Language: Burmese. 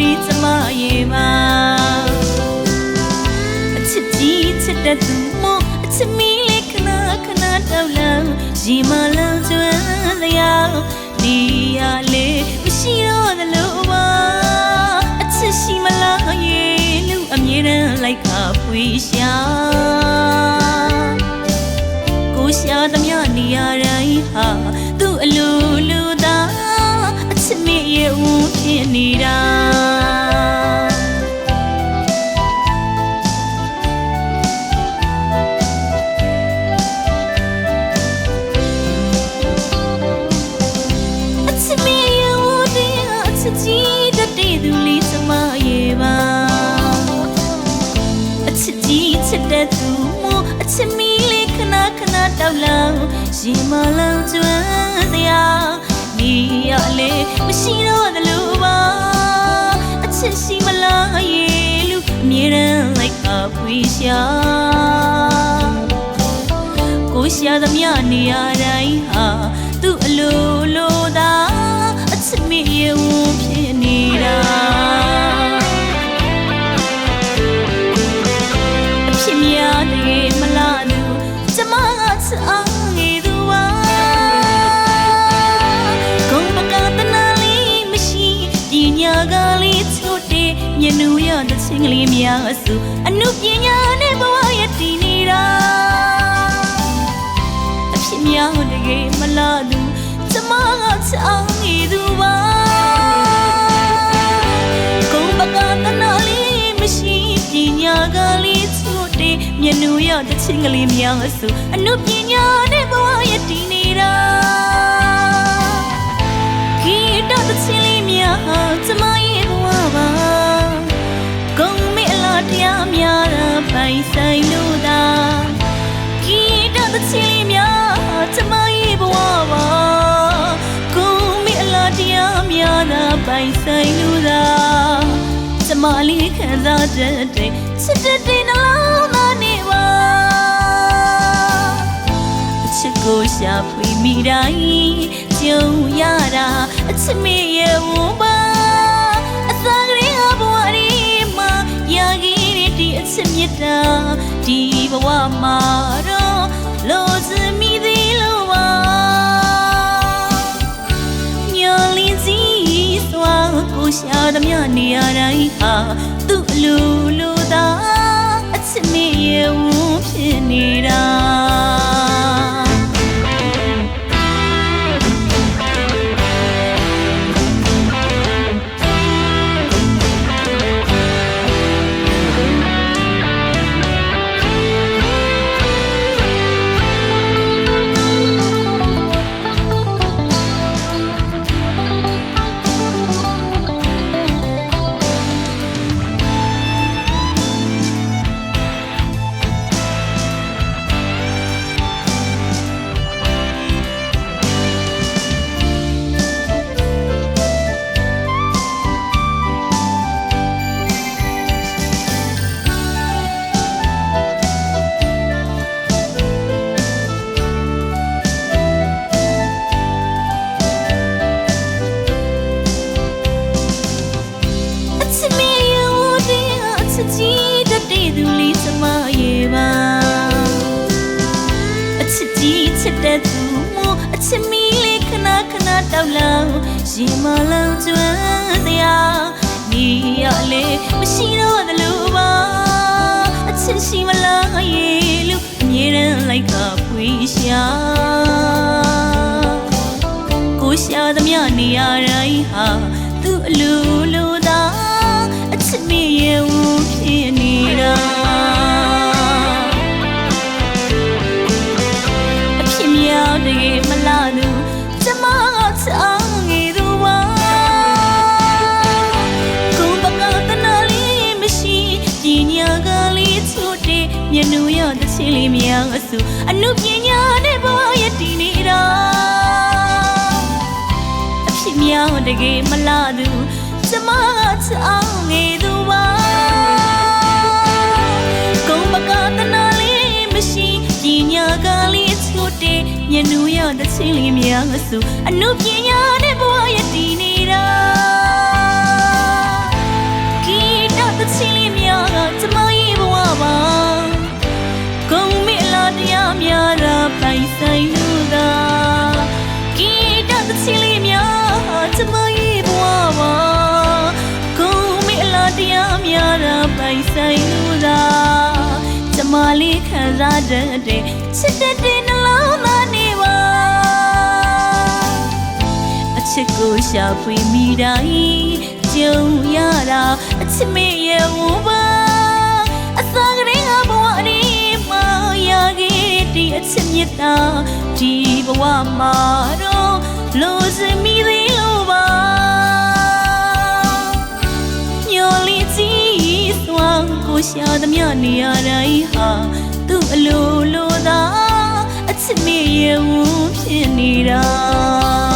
လေးကျမရဲ့ပါအချစ်ကြီးချစ်တဲ့သူမို့အချစ်မီးလေးခဏခဏတောက်လောင်ရေမလောင်ကျွမ်းစရာနေရလေမရှိတော့သလိုပါအချစ်ရှိမလားရဲ့လူအမြဲတမ်းလိုက်ခါဖွေးရှာကိုရှာသမျှနေရတိုင်းဟာသူ့အလိုလိုသာအချစ်မရဲ့ဦးဖြစ်နေတာအချစ်မရဲ့ဦးတဲ့အချစ်ကြီးတတဲ့သူလေးစမရဲ့ပါအချစ်ကြီးချစ်တဲ့သူမို့အချစ်မီးလေးခဏခဏတောက်လောင်ရေမလောင်ကျွမ်းစရာနေရလေမရှိတော့သလိုပါအချစ်ရှိမလားရဲ့လူအမြဲတမ်းလိုက်ခါဖွေးရှာကိုရှာသမျှနေရတိုင်းဟာသူ့အလိုလိုသာအချစ်မရဲ့ဦးဖြစ်နေတာအဖြစ်များတဲ့မလားသူကျမကချစ်အောင်ငယ်သူပါကုန်းပကတနာလေးမရှိပညာကလေးချို့တဲ့ညနူရတဲ့ချင်းကလေးများစုအနုပညာနဲ့ဘဝရည်တည်နေတာအဖြစ်များတကယ်မလားသူကျမကချစ်အောင်ငယ်သူပါကုန်းပကတနာလေးမရှိပညာကလေးချို့တဲ့ညနူရတဲ့ချင်းကလေးများစုအနုပညာနဲ့ဘဝရည်တည်နေတာခေတ္တတဲ့ချင်းလေးများဟာကျမရဲ့ဘဝပါကုန်းမေအလားတရားများတာပိုင်ဆိုင်လို့သာခေတ္တတဲ့ချင်းလေးများဟာကျမရဲ့ဘဝပါကုန်းမေအလားတရားများတာပိုင်ဆိုင်လို့သာကျမလေးခံစားတတ်တဲ့ချစ်တဲ့နှလုံးသားနဲ့ပါအချစ်ကိုရှာဖွေမိတိုင်းကြုံရတာအချစ်မရဲ့ဝပါအသာကလေးဘဝဒီမှာရခဲ့တဲ့ဒီအချစ်မြတ်တာဒီဘဝမှာတော့လို့စမိသေးလို့ပါညလင်းစီစွာကိုရှာသမျှနေရတိုင်းဟာသူ့အလိုလိုသာအချစ်မရဲ့ဝဖြစ်နေတာချစ်တဲ့သူမို့အချစ်မီးလေးခဏခဏတောက်လောင်ရေမလောင်ကျွမ်းစရာနေရလေမရှိတော့သလိုပါအချစ်ရှိမလားရဲ့လူအမြဲတမ်းလိုက်ခါဖွေးရှာကိုရှာသမျှနေရတိုင်းဟာသူ့အလိုလိုသာအချစ်မရဲ့ဦးဖြစ်နေတာတကယ်မလားသူကျမကချစ်အောင်ငယ်သူပါကုန်းပကတနာလေးမရှိပညာကလေးချို့တဲ့ညနူရတဲ့ချင်းလေးများစုအနုပညာနဲ့ဘဝရည်တည်နေတာအဖြစ်များတကယ်မလားသူကျမကချစ်အောင်ငယ်သူပါကုန်းပကတနာလေးမရှိပညာကလေးချို့တဲ့ညနူရတဲ့ချင်းလေးများစုအနုပညာနဲ့ဘဝရည်တည်နေတာ များတာပိုင်ဆိုင်လို့သာဂီတသချင်းလေးများကျမရဲ့ဘဝပါကိုမေအလားတရားများတာပိုင်ဆိုင်လို့သာကျမလေးခံစားတတ်တဲ့ချစ်တဲ့နှလုံးသားနေပါအချစ်ကိုရှာဖွေမိတိုင်းကြုံရတာအချစ်မေရဲ့ဝပါအစာကလေးကဘဝဒီမှာရခဲ့တဲ့အချစ်မြတ်တာဒီဘဝမှာတော့လို့စမိသေးလို့ပါညော်လေးကြီးစွာကိုရှာသမျှနေရတိုင်းဟာသူ့အလိုလိုသာအချစ်မေရဲ့ဝဖြစ်နေတာ